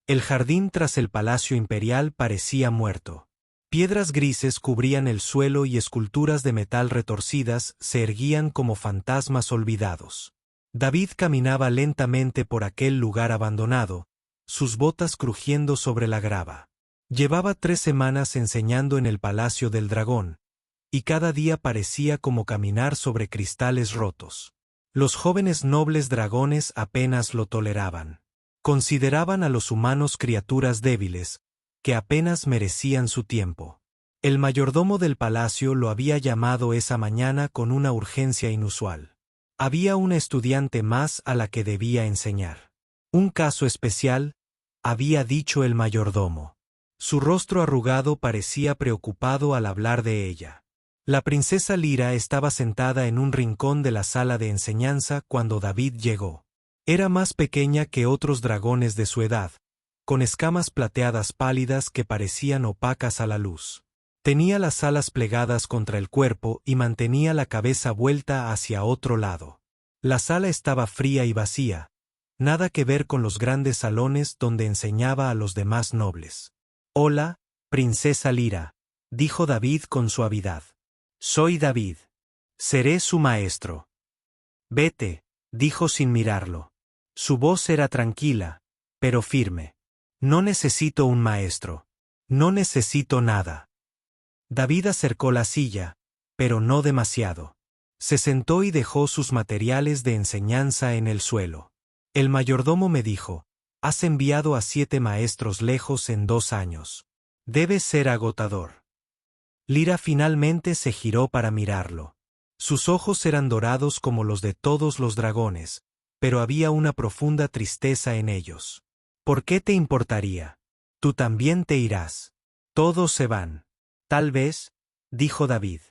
El jardín tras el palacio imperial parecía muerto. Piedras grises cubrían el suelo y esculturas de metal retorcidas se erguían como fantasmas olvidados. David caminaba lentamente por aquel lugar abandonado, sus botas crujiendo sobre la grava. Llevaba 3 semanas enseñando en el Palacio del Dragón, y cada día parecía como caminar sobre cristales rotos. Los jóvenes nobles dragones apenas lo toleraban. Consideraban a los humanos criaturas débiles, que apenas merecían su tiempo. El mayordomo del palacio lo había llamado esa mañana con una urgencia inusual. Había una estudiante más a la que debía enseñar. Un caso especial, había dicho el mayordomo. Su rostro arrugado parecía preocupado al hablar de ella. La princesa Lira estaba sentada en un rincón de la sala de enseñanza cuando David llegó. Era más pequeña que otros dragones de su edad, con escamas plateadas pálidas que parecían opacas a la luz. Tenía las alas plegadas contra el cuerpo y mantenía la cabeza vuelta hacia otro lado. La sala estaba fría y vacía, nada que ver con los grandes salones donde enseñaba a los demás nobles. «Hola, princesa Lira», dijo David con suavidad. «Soy David. Seré su maestro». «Vete», dijo sin mirarlo. Su voz era tranquila, pero firme. «No necesito un maestro. No necesito nada». David acercó la silla, pero no demasiado. Se sentó y dejó sus materiales de enseñanza en el suelo. El mayordomo me dijo, «Has enviado a 7 maestros lejos en 2 años. Debe ser agotador». Lira finalmente se giró para mirarlo. Sus ojos eran dorados como los de todos los dragones, pero había una profunda tristeza en ellos. «¿Por qué te importaría? Tú también te irás. Todos se van». «Tal vez», dijo David.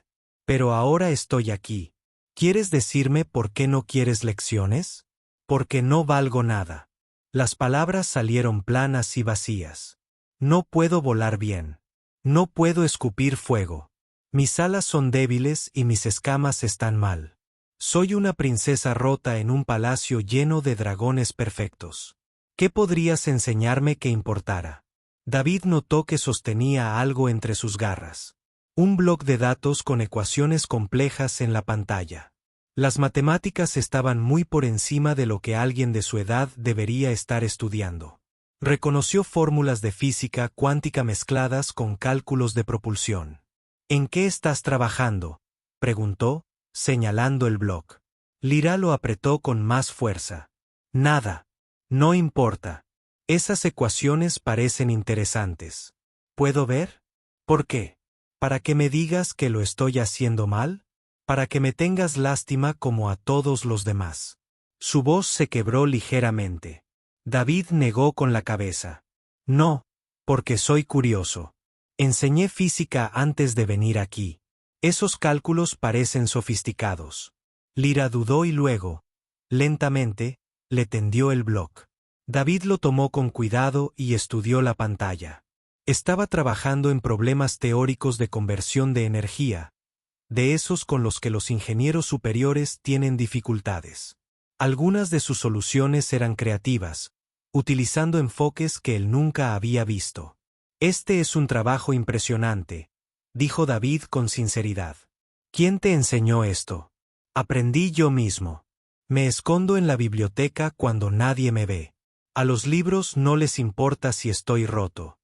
«Pero ahora estoy aquí. ¿Quieres decirme por qué no quieres lecciones?» «Porque no valgo nada». Las palabras salieron planas y vacías. «No puedo volar bien. No puedo escupir fuego. Mis alas son débiles y mis escamas están mal. Soy una princesa rota en un palacio lleno de dragones perfectos. ¿Qué podrías enseñarme que importara?» David notó que sostenía algo entre sus garras. Un bloc de datos con ecuaciones complejas en la pantalla. Las matemáticas estaban muy por encima de lo que alguien de su edad debería estar estudiando. Reconoció fórmulas de física cuántica mezcladas con cálculos de propulsión. «¿En qué estás trabajando?», preguntó, señalando el bloc. Lira lo apretó con más fuerza. «Nada. No importa. Esas ecuaciones parecen interesantes. ¿Puedo ver? ¿Por qué? ¿Para que me digas que lo estoy haciendo mal? ¿Para que me tengas lástima como a todos los demás?» Su voz se quebró ligeramente. David negó con la cabeza. «No, porque soy curioso. Enseñé física antes de venir aquí. Esos cálculos parecen sofisticados». Lira dudó y luego, lentamente, le tendió el bloc. David lo tomó con cuidado y estudió la pantalla. Estaba trabajando en problemas teóricos de conversión de energía, de esos con los que los ingenieros superiores tienen dificultades. Algunas de sus soluciones eran creativas, utilizando enfoques que él nunca había visto. «Este es un trabajo impresionante», dijo David con sinceridad. «¿Quién te enseñó esto?» «Aprendí yo mismo. Me escondo en la biblioteca cuando nadie me ve. A los libros no les importa si estoy roto».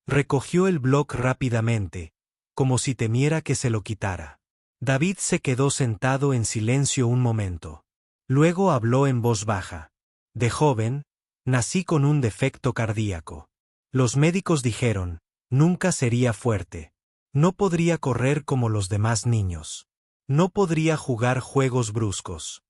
Recogió el bloc rápidamente, como si temiera que se lo quitara. David se quedó sentado en silencio un momento. Luego habló en voz baja. «De joven, nací con un defecto cardíaco. Los médicos dijeron, nunca sería fuerte. No podría correr como los demás niños. No podría jugar juegos bruscos.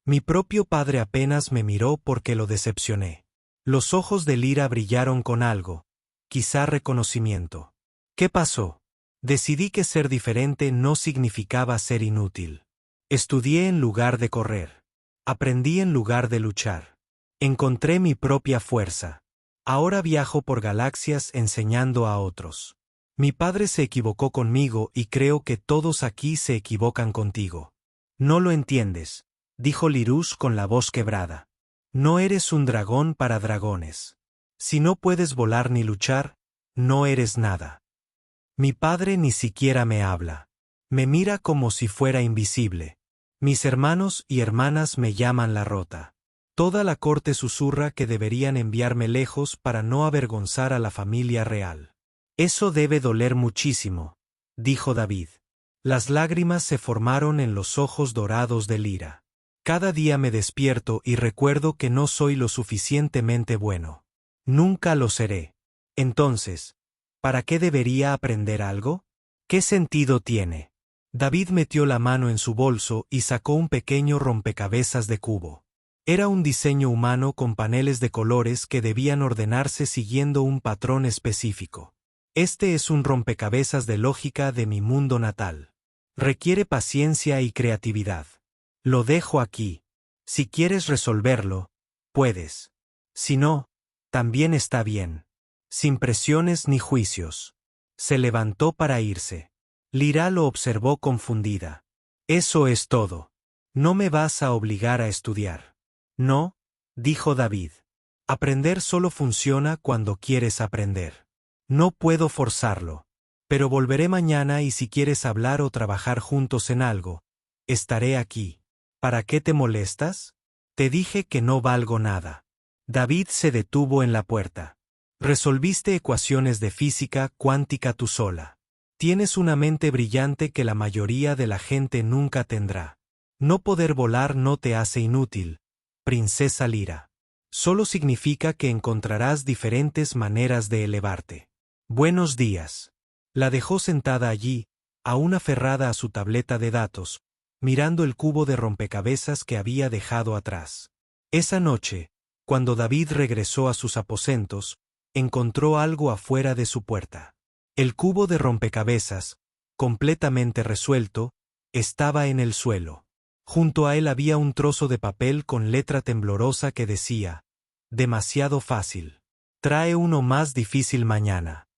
Mi propio padre apenas me miró porque lo decepcioné». Los ojos de Lira brillaron con algo, quizá reconocimiento. «¿Qué pasó?» «Decidí que ser diferente no significaba ser inútil. Estudié en lugar de correr. Aprendí en lugar de luchar. Encontré mi propia fuerza. Ahora viajo por galaxias enseñando a otros. Mi padre se equivocó conmigo y creo que todos aquí se equivocan contigo. No lo entiendes», dijo Lirús con la voz quebrada. «No eres un dragón para dragones. Si no puedes volar ni luchar, no eres nada. Mi padre ni siquiera me habla. Me mira como si fuera invisible. Mis hermanos y hermanas me llaman la rota. Toda la corte susurra que deberían enviarme lejos para no avergonzar a la familia real. Eso debe doler muchísimo, dijo David. Las lágrimas se formaron en los ojos dorados de Lyra. Cada día me despierto y recuerdo que no soy lo suficientemente bueno. Nunca lo seré. Entonces, ¿para qué debería aprender algo? ¿Qué sentido tiene? David metió la mano en su bolso y sacó un pequeño rompecabezas de cubo. Era un diseño humano con paneles de colores que debían ordenarse siguiendo un patrón específico. Este es un rompecabezas de lógica de mi mundo natal. Requiere paciencia y creatividad. Lo dejo aquí. Si quieres resolverlo, puedes. Si no, también está bien. Sin presiones ni juicios. Se levantó para irse. Lyra lo observó confundida. Eso es todo. No me vas a obligar a estudiar. No, dijo David. Aprender solo funciona cuando quieres aprender. No puedo forzarlo. Pero volveré mañana y si quieres hablar o trabajar juntos en algo, estaré aquí. ¿Para qué te molestas? Te dije que no valgo nada. David se detuvo en la puerta. Resolviste ecuaciones de física cuántica tú sola. Tienes una mente brillante que la mayoría de la gente nunca tendrá. No poder volar no te hace inútil, princesa Lyra. Solo significa que encontrarás diferentes maneras de elevarte. Buenos días. La dejó sentada allí, aún aferrada a su tableta de datos, mirando el cubo de rompecabezas que había dejado atrás. Esa noche, cuando David regresó a sus aposentos, encontró algo afuera de su puerta. El cubo de rompecabezas, completamente resuelto, estaba en el suelo. Junto a él había un trozo de papel con letra temblorosa que decía: demasiado fácil. Trae uno más difícil mañana.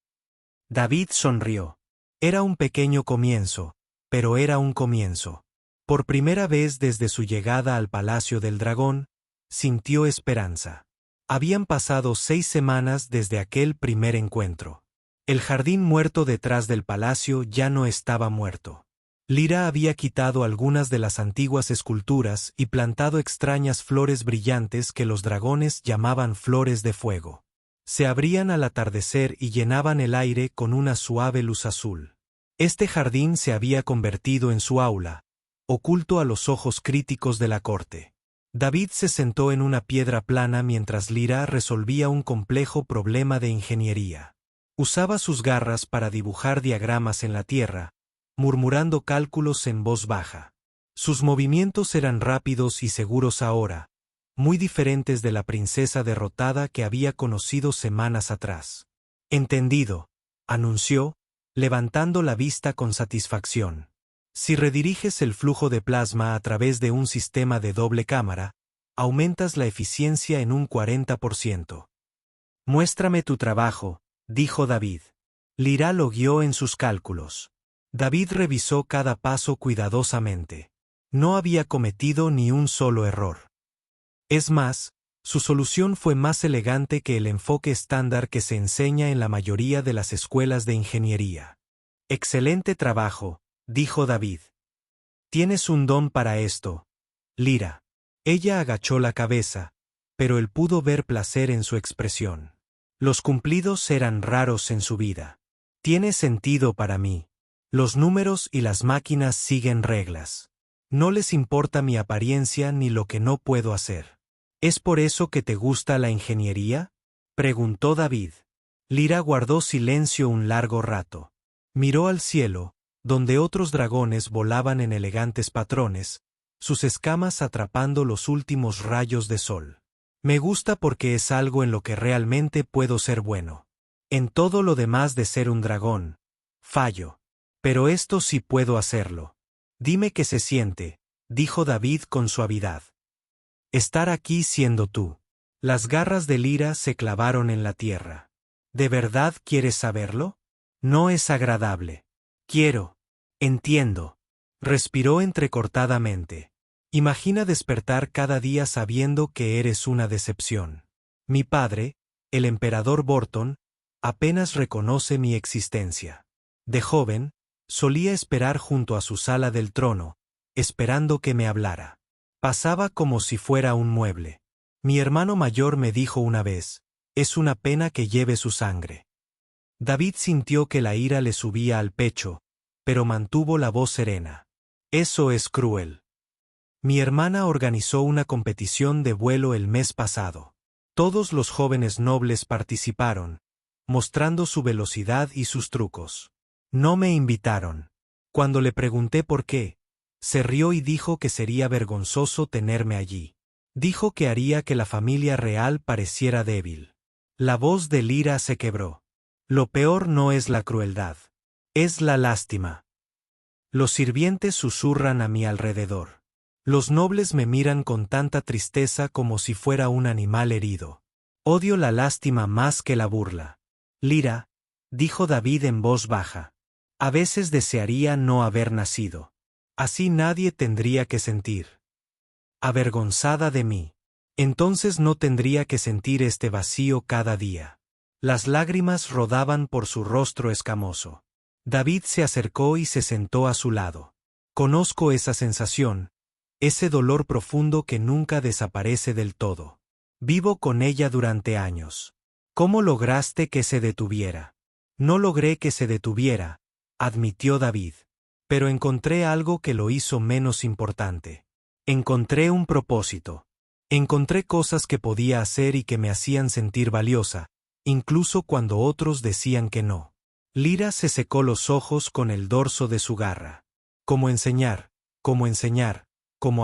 David sonrió. Era un pequeño comienzo, pero era un comienzo. Por primera vez desde su llegada al Palacio del Dragón, sintió esperanza. Habían pasado 6 semanas desde aquel primer encuentro. El jardín muerto detrás del palacio ya no estaba muerto. Lyra había quitado algunas de las antiguas esculturas y plantado extrañas flores brillantes que los dragones llamaban flores de fuego. Se abrían al atardecer y llenaban el aire con una suave luz azul. Este jardín se había convertido en su aula, oculto a los ojos críticos de la corte. David se sentó en una piedra plana mientras Lyra resolvía un complejo problema de ingeniería. Usaba sus garras para dibujar diagramas en la tierra, murmurando cálculos en voz baja. Sus movimientos eran rápidos y seguros ahora, muy diferentes de la princesa derrotada que había conocido semanas atrás. Entendido, anunció, levantando la vista con satisfacción. Si rediriges el flujo de plasma a través de un sistema de doble cámara, aumentas la eficiencia en un 40%. Muéstrame tu trabajo, dijo David. Lyra lo guió en sus cálculos. David revisó cada paso cuidadosamente. No había cometido ni un solo error. Es más, su solución fue más elegante que el enfoque estándar que se enseña en la mayoría de las escuelas de ingeniería. Excelente trabajo, dijo David. Tienes un don para esto, Lyra. Ella agachó la cabeza, pero él pudo ver placer en su expresión. Los cumplidos eran raros en su vida. Tiene sentido para mí. Los números y las máquinas siguen reglas. No les importa mi apariencia ni lo que no puedo hacer. ¿Es por eso que te gusta la ingeniería?, preguntó David. Lyra guardó silencio un largo rato. Miró al cielo, donde otros dragones volaban en elegantes patrones, sus escamas atrapando los últimos rayos de sol. Me gusta porque es algo en lo que realmente puedo ser bueno. En todo lo demás de ser un dragón, fallo. Pero esto sí puedo hacerlo. Dime qué se siente, dijo David con suavidad. Estar aquí siendo tú. Las garras de Lyra se clavaron en la tierra. ¿De verdad quieres saberlo? No es agradable. Quiero. Entiendo. Respiró entrecortadamente. Imagina despertar cada día sabiendo que eres una decepción. Mi padre, el emperador Borton, apenas reconoce mi existencia. De joven, solía esperar junto a su sala del trono, esperando que me hablara. Pasaba como si fuera un mueble. Mi hermano mayor me dijo una vez, es una pena que lleve su sangre. David sintió que la ira le subía al pecho, pero mantuvo la voz serena. Eso es cruel. Mi hermana organizó una competición de vuelo el mes pasado. Todos los jóvenes nobles participaron, mostrando su velocidad y sus trucos. No me invitaron. Cuando le pregunté por qué, se rió y dijo que sería vergonzoso tenerme allí. Dijo que haría que la familia real pareciera débil. La voz de Lyra se quebró. Lo peor no es la crueldad. Es la lástima. Los sirvientes susurran a mi alrededor. Los nobles me miran con tanta tristeza como si fuera un animal herido. Odio la lástima más que la burla. Lyra, dijo David en voz baja. A veces desearía no haber nacido. Así nadie tendría que sentir avergonzada de mí. Entonces no tendría que sentir este vacío cada día. Las lágrimas rodaban por su rostro escamoso. David se acercó y se sentó a su lado. Conozco esa sensación, ese dolor profundo que nunca desaparece del todo. Vivo con ella durante años. ¿Cómo lograste que se detuviera? No logré que se detuviera, admitió David. Pero encontré algo que lo hizo menos importante. Encontré un propósito. Encontré cosas que podía hacer y que me hacían sentir valiosa, incluso cuando otros decían que no. Lyra se secó los ojos con el dorso de su garra. Cómo enseñar, cómo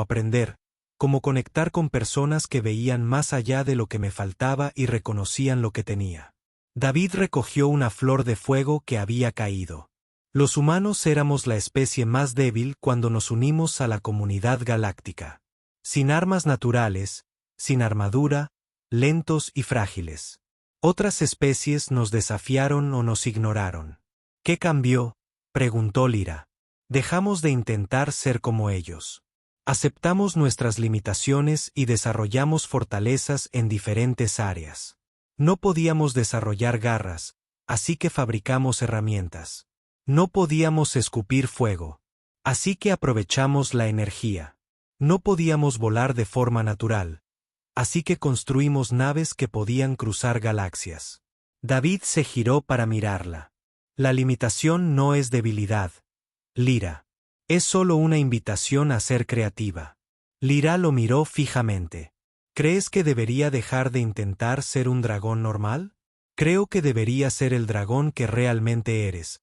aprender, cómo conectar con personas que veían más allá de lo que me faltaba y reconocían lo que tenía. David recogió una flor de fuego que había caído. Los humanos éramos la especie más débil cuando nos unimos a la comunidad galáctica. Sin armas naturales, sin armadura, lentos y frágiles. Otras especies nos desafiaron o nos ignoraron. ¿Qué cambió?, preguntó Lyra. Dejamos de intentar ser como ellos. Aceptamos nuestras limitaciones y desarrollamos fortalezas en diferentes áreas. No podíamos desarrollar garras, así que fabricamos herramientas. No podíamos escupir fuego, así que aprovechamos la energía. No podíamos volar de forma natural, así que construimos naves que podían cruzar galaxias. David se giró para mirarla. La limitación no es debilidad, Lyra. Es solo una invitación a ser creativa. Lyra lo miró fijamente. ¿Crees que debería dejar de intentar ser un dragón normal? Creo que debería ser el dragón que realmente eres,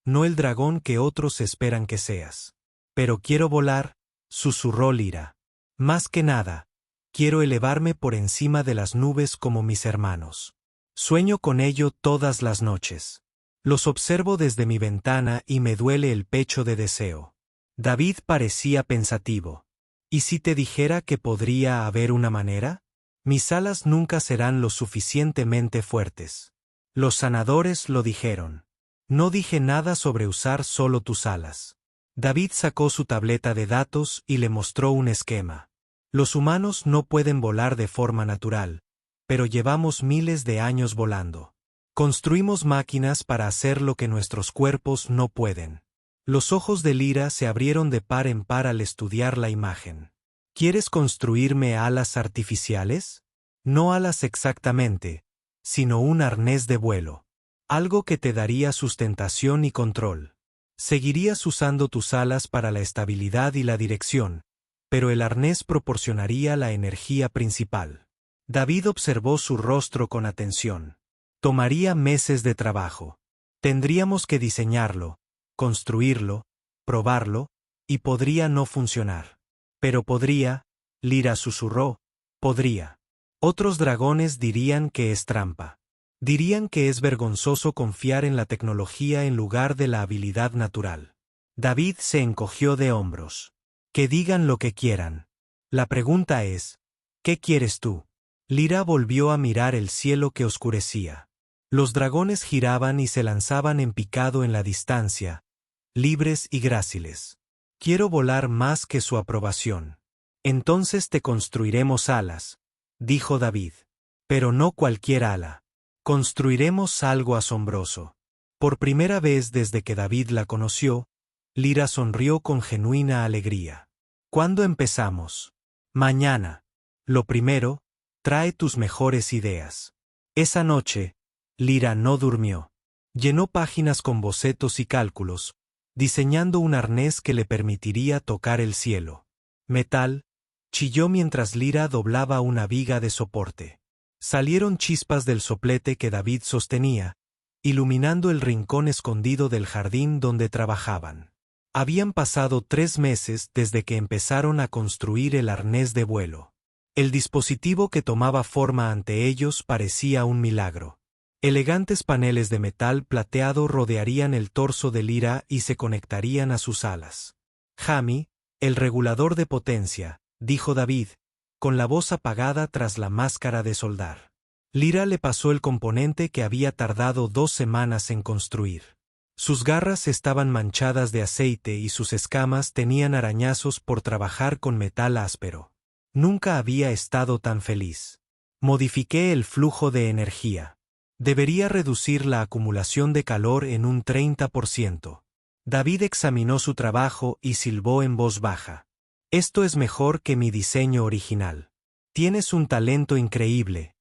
no el dragón que otros esperan que seas. Pero quiero volar, susurró Lyra. Más que nada, quiero elevarme por encima de las nubes como mis hermanos. Sueño con ello todas las noches. Los observo desde mi ventana y me duele el pecho de deseo. David parecía pensativo. ¿Y si te dijera que podría haber una manera? Mis alas nunca serán lo suficientemente fuertes. Los sanadores lo dijeron. No dije nada sobre usar solo tus alas. David sacó su tableta de datos y le mostró un esquema. Los humanos no pueden volar de forma natural, pero llevamos miles de años volando. Construimos máquinas para hacer lo que nuestros cuerpos no pueden. Los ojos de Lyra se abrieron de par en par al estudiar la imagen. ¿Quieres construirme alas artificiales? No alas exactamente, sino un arnés de vuelo. Algo que te daría sustentación y control. Seguirías usando tus alas para la estabilidad y la dirección, pero el arnés proporcionaría la energía principal. David observó su rostro con atención. Tomaría meses de trabajo. Tendríamos que diseñarlo, construirlo, probarlo, y podría no funcionar. Pero podría, Lyra susurró, podría. Otros dragones dirían que es trampa. Dirían que es vergonzoso confiar en la tecnología en lugar de la habilidad natural. David se encogió de hombros. Que digan lo que quieran. La pregunta es, ¿qué quieres tú? Lyra volvió a mirar el cielo que oscurecía. Los dragones giraban y se lanzaban en picado en la distancia, libres y gráciles. Quiero volar más que su aprobación. Entonces te construiremos alas, dijo David. Pero no cualquier ala. Construiremos algo asombroso. Por primera vez desde que David la conoció, Lyra sonrió con genuina alegría. ¿Cuándo empezamos? Mañana. Lo primero, trae tus mejores ideas. Esa noche, Lyra no durmió. Llenó páginas con bocetos y cálculos, diseñando un arnés que le permitiría tocar el cielo. Metal, chilló mientras Lyra doblaba una viga de soporte. Salieron chispas del soplete que David sostenía, iluminando el rincón escondido del jardín donde trabajaban. Habían pasado 3 meses desde que empezaron a construir el arnés de vuelo. El dispositivo que tomaba forma ante ellos parecía un milagro. Elegantes paneles de metal plateado rodearían el torso de Lyra y se conectarían a sus alas. Jamie, el regulador de potencia, dijo David, con la voz apagada tras la máscara de soldar. Lyra le pasó el componente que había tardado 2 semanas en construir. Sus garras estaban manchadas de aceite y sus escamas tenían arañazos por trabajar con metal áspero. Nunca había estado tan feliz. Modifiqué el flujo de energía. Debería reducir la acumulación de calor en un 30%. David examinó su trabajo y silbó en voz baja. Esto es mejor que mi diseño original. Tienes un talento increíble,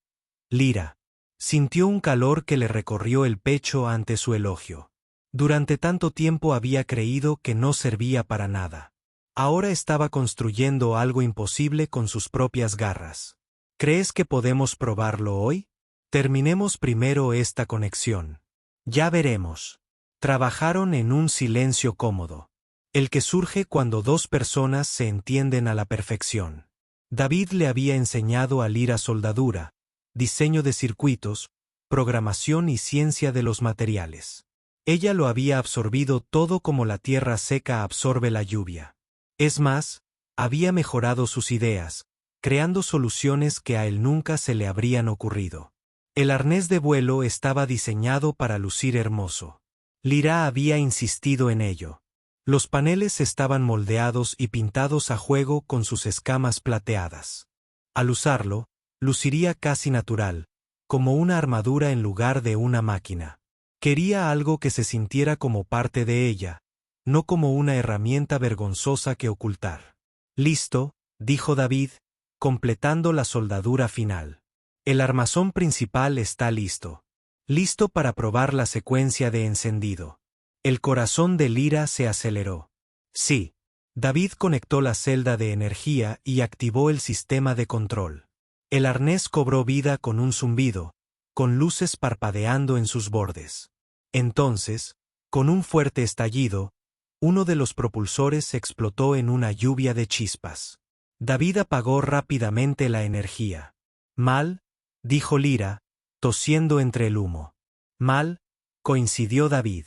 Lyra. Sintió un calor que le recorrió el pecho ante su elogio. Durante tanto tiempo había creído que no servía para nada. Ahora estaba construyendo algo imposible con sus propias garras. ¿Crees que podemos probarlo hoy? Terminemos primero esta conexión. Ya veremos. Trabajaron en un silencio cómodo, el que surge cuando 2 personas se entienden a la perfección. David le había enseñado a Lyra soldadura, diseño de circuitos, programación y ciencia de los materiales. Ella lo había absorbido todo como la tierra seca absorbe la lluvia. Es más, había mejorado sus ideas, creando soluciones que a él nunca se le habrían ocurrido. El arnés de vuelo estaba diseñado para lucir hermoso. Lyra había insistido en ello. Los paneles estaban moldeados y pintados a juego con sus escamas plateadas. Al usarlo, luciría casi natural, como una armadura en lugar de una máquina. Quería algo que se sintiera como parte de ella, no como una herramienta vergonzosa que ocultar. Listo, dijo David, completando la soldadura final. El armazón principal está listo. Listo para probar la secuencia de encendido. El corazón de Lyra se aceleró. Sí. David conectó la celda de energía y activó el sistema de control. El arnés cobró vida con un zumbido, con luces parpadeando en sus bordes. Entonces, con un fuerte estallido, uno de los propulsores explotó en una lluvia de chispas. David apagó rápidamente la energía. Mal, dijo Lyra, tosiendo entre el humo. Mal, coincidió David.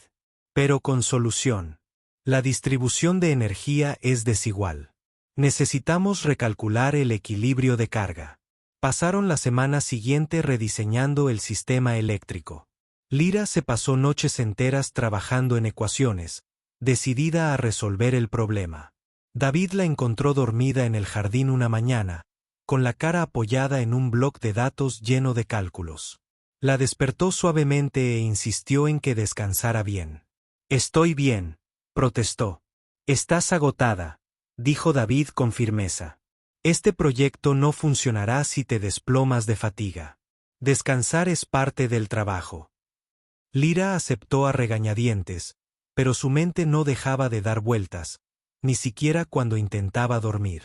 Pero con solución. La distribución de energía es desigual. Necesitamos recalcular el equilibrio de carga. Pasaron la semana siguiente rediseñando el sistema eléctrico. Lyra se pasó noches enteras trabajando en ecuaciones, decidida a resolver el problema. David la encontró dormida en el jardín una mañana, con la cara apoyada en un bloc de datos lleno de cálculos. La despertó suavemente e insistió en que descansara bien. Estoy bien, protestó. Estás agotada, dijo David con firmeza. Este proyecto no funcionará si te desplomas de fatiga. Descansar es parte del trabajo. Lyra aceptó a regañadientes, pero su mente no dejaba de dar vueltas, ni siquiera cuando intentaba dormir.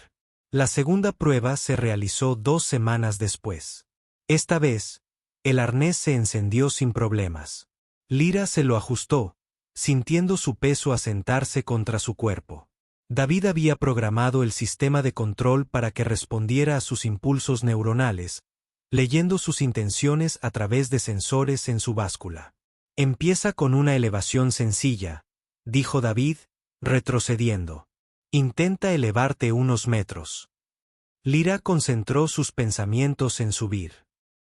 La segunda prueba se realizó 2 semanas después. Esta vez, el arnés se encendió sin problemas. Lyra se lo ajustó, sintiendo su peso asentarse contra su cuerpo. David había programado el sistema de control para que respondiera a sus impulsos neuronales, leyendo sus intenciones a través de sensores en su báscula. Empieza con una elevación sencilla, dijo David, retrocediendo. Intenta elevarte unos metros. Lyra concentró sus pensamientos en subir.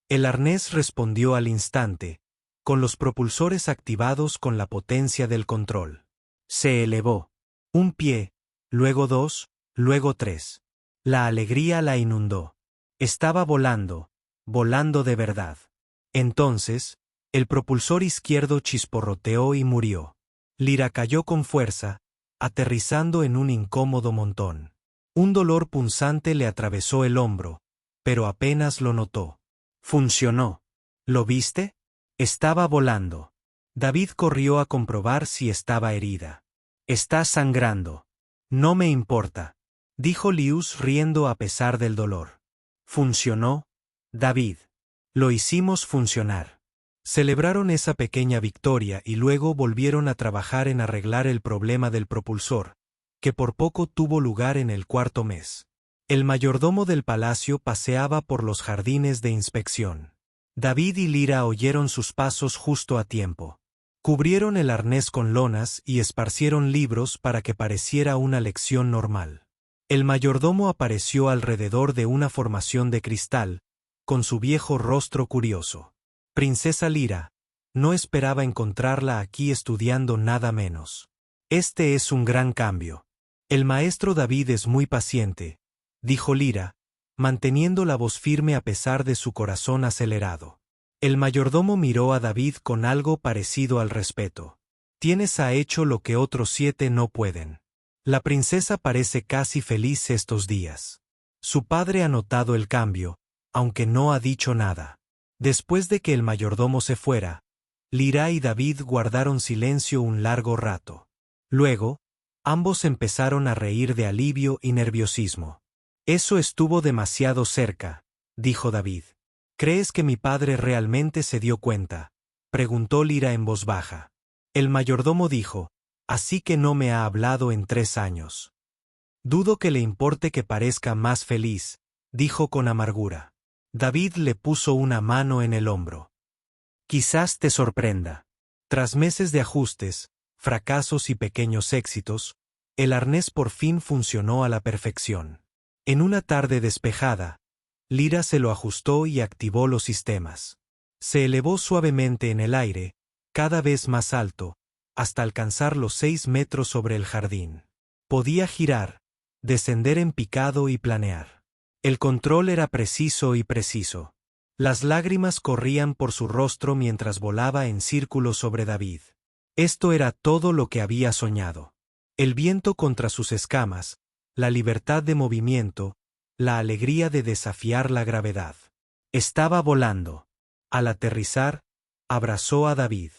El arnés respondió al instante, con los propulsores activados con la potencia del control. Se elevó. 1 pie, luego 2, luego 3. La alegría la inundó. Estaba volando, volando de verdad. Entonces, El propulsor izquierdo chisporroteó y murió. Lyra cayó con fuerza, aterrizando en un incómodo montón. Un dolor punzante le atravesó el hombro, pero apenas lo notó. Funcionó. ¿Lo viste? Estaba volando. David corrió a comprobar si estaba herida. Está sangrando. No me importa, dijo Lius riendo a pesar del dolor. Funcionó, David. Lo hicimos funcionar. Celebraron esa pequeña victoria y luego volvieron a trabajar en arreglar el problema del propulsor, que por poco tuvo lugar en el cuarto mes. El mayordomo del palacio paseaba por los jardines de inspección. David y Lyra oyeron sus pasos justo a tiempo. Cubrieron el arnés con lonas y esparcieron libros para que pareciera una lección normal. El mayordomo apareció alrededor de una formación de cristal, con su viejo rostro curioso. Princesa Lyra, no esperaba encontrarla aquí estudiando nada menos. Este es un gran cambio. El maestro David es muy paciente, dijo Lyra, manteniendo la voz firme a pesar de su corazón acelerado. El mayordomo miró a David con algo parecido al respeto. Tienes ha hecho lo que otros 7 no pueden. La princesa parece casi feliz estos días. Su padre ha notado el cambio, aunque no ha dicho nada. Después de que el mayordomo se fuera, Lyra y David guardaron silencio un largo rato. Luego, ambos empezaron a reír de alivio y nerviosismo. Eso estuvo demasiado cerca, dijo David. ¿Crees que mi padre realmente se dio cuenta?, preguntó Lyra en voz baja. El mayordomo dijo, así que no me ha hablado en 3 años. Dudo que le importe que parezca más feliz, dijo con amargura. David le puso una mano en el hombro. Quizás te sorprenda. Tras meses de ajustes, fracasos y pequeños éxitos, el arnés por fin funcionó a la perfección. En una tarde despejada, Lyra se lo ajustó y activó los sistemas. Se elevó suavemente en el aire, cada vez más alto, hasta alcanzar los 6 metros sobre el jardín. Podía girar, descender en picado y planear. El control era preciso y preciso. Las lágrimas corrían por su rostro mientras volaba en círculos sobre David. Esto era todo lo que había soñado. El viento contra sus escamas, la libertad de movimiento, la alegría de desafiar la gravedad. Estaba volando. Al aterrizar, abrazó a David.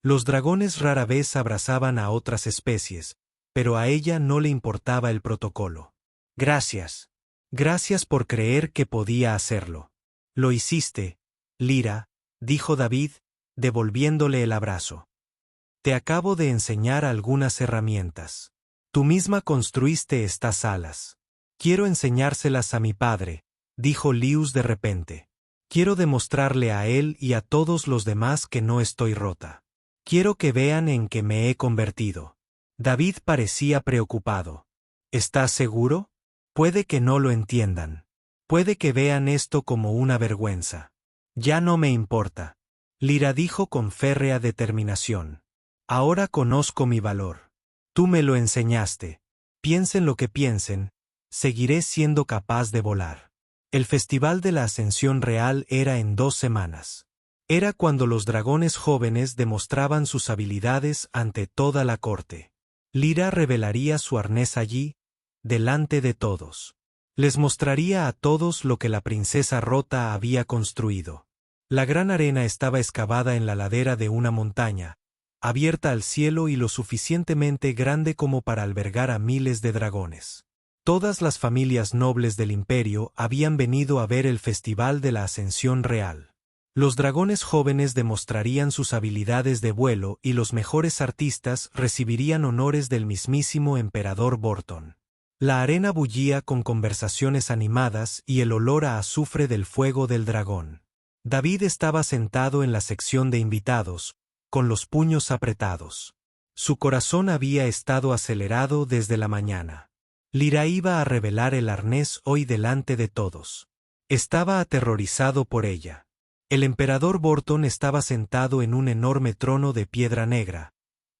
Los dragones rara vez abrazaban a otras especies, pero a ella no le importaba el protocolo. Gracias. Gracias por creer que podía hacerlo. Lo hiciste, Lyra, dijo David, devolviéndole el abrazo. Te acabo de enseñar algunas herramientas. Tú misma construiste estas alas. Quiero enseñárselas a mi padre, dijo Lius de repente. Quiero demostrarle a él y a todos los demás que no estoy rota. Quiero que vean en qué me he convertido. David parecía preocupado. ¿Estás seguro? Puede que no lo entiendan. Puede que vean esto como una vergüenza. Ya no me importa. Lyra dijo con férrea determinación. Ahora conozco mi valor. Tú me lo enseñaste. Piensen lo que piensen, seguiré siendo capaz de volar. El Festival de la Ascensión Real era en 2 semanas. Era cuando los dragones jóvenes demostraban sus habilidades ante toda la corte. Lyra revelaría su arnés allí, delante de todos. Les mostraría a todos lo que la princesa rota había construido. La gran arena estaba excavada en la ladera de una montaña, abierta al cielo y lo suficientemente grande como para albergar a miles de dragones. Todas las familias nobles del imperio habían venido a ver el Festival de la Ascensión Real. Los dragones jóvenes demostrarían sus habilidades de vuelo y los mejores artistas recibirían honores del mismísimo emperador Borton. La arena bullía con conversaciones animadas y el olor a azufre del fuego del dragón. David estaba sentado en la sección de invitados, con los puños apretados. Su corazón había estado acelerado desde la mañana. Lyra iba a revelar el arnés hoy delante de todos. Estaba aterrorizado por ella. El emperador Borton estaba sentado en un enorme trono de piedra negra,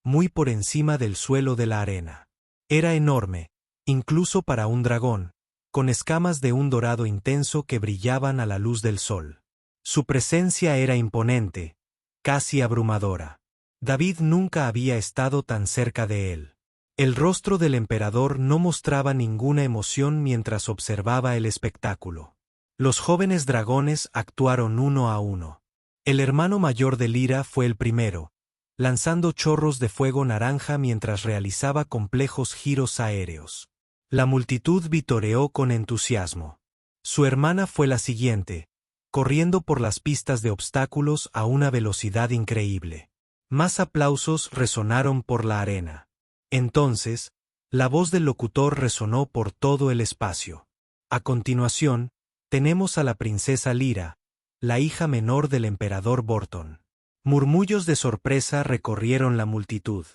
muy por encima del suelo de la arena. Era enorme, incluso para un dragón, con escamas de un dorado intenso que brillaban a la luz del sol. Su presencia era imponente, casi abrumadora. David nunca había estado tan cerca de él. El rostro del emperador no mostraba ninguna emoción mientras observaba el espectáculo. Los jóvenes dragones actuaron uno a uno. El hermano mayor de Lyra fue el primero, lanzando chorros de fuego naranja mientras realizaba complejos giros aéreos. La multitud vitoreó con entusiasmo. Su hermana fue la siguiente, corriendo por las pistas de obstáculos a una velocidad increíble. Más aplausos resonaron por la arena. Entonces, la voz del locutor resonó por todo el espacio. A continuación, tenemos a la princesa Lyra, la hija menor del emperador Borton. Murmullos de sorpresa recorrieron la multitud.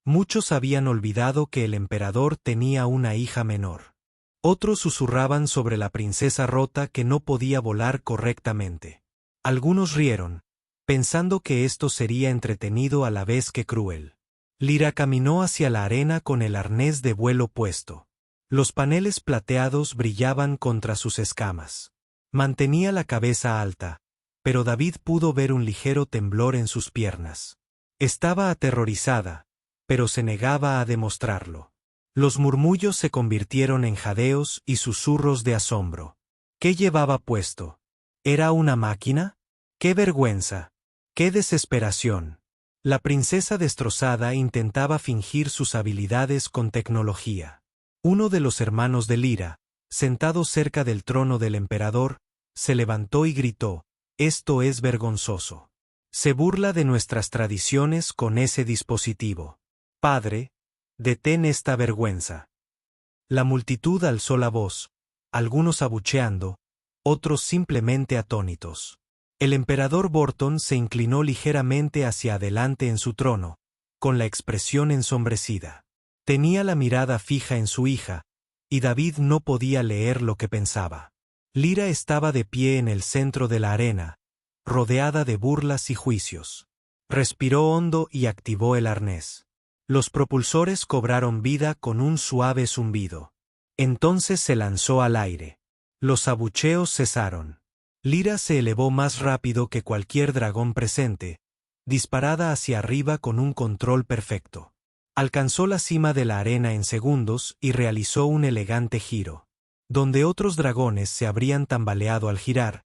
Muchos habían olvidado que el emperador tenía una hija menor. Otros susurraban sobre la princesa rota que no podía volar correctamente. Algunos rieron, pensando que esto sería entretenido a la vez que cruel. Lyra caminó hacia la arena con el arnés de vuelo puesto. Los paneles plateados brillaban contra sus escamas. Mantenía la cabeza alta, pero David pudo ver un ligero temblor en sus piernas. Estaba aterrorizada, pero se negaba a demostrarlo. Los murmullos se convirtieron en jadeos y susurros de asombro. ¿Qué llevaba puesto? ¿Era una máquina? ¡Qué vergüenza! ¡Qué desesperación! La princesa destrozada intentaba fingir sus habilidades con tecnología. Uno de los hermanos de Lyra, sentado cerca del trono del emperador, se levantó y gritó: «Esto es vergonzoso. Se burla de nuestras tradiciones con ese dispositivo. Padre, detén esta vergüenza». La multitud alzó la voz, algunos abucheando, otros simplemente atónitos. El emperador Borton se inclinó ligeramente hacia adelante en su trono, con la expresión ensombrecida. Tenía la mirada fija en su hija, y David no podía leer lo que pensaba. Lyra estaba de pie en el centro de la arena, rodeada de burlas y juicios. Respiró hondo y activó el arnés. Los propulsores cobraron vida con un suave zumbido. Entonces se lanzó al aire. Los abucheos cesaron. Lyra se elevó más rápido que cualquier dragón presente, disparada hacia arriba con un control perfecto. Alcanzó la cima de la arena en segundos y realizó un elegante giro. Donde otros dragones se habrían tambaleado al girar,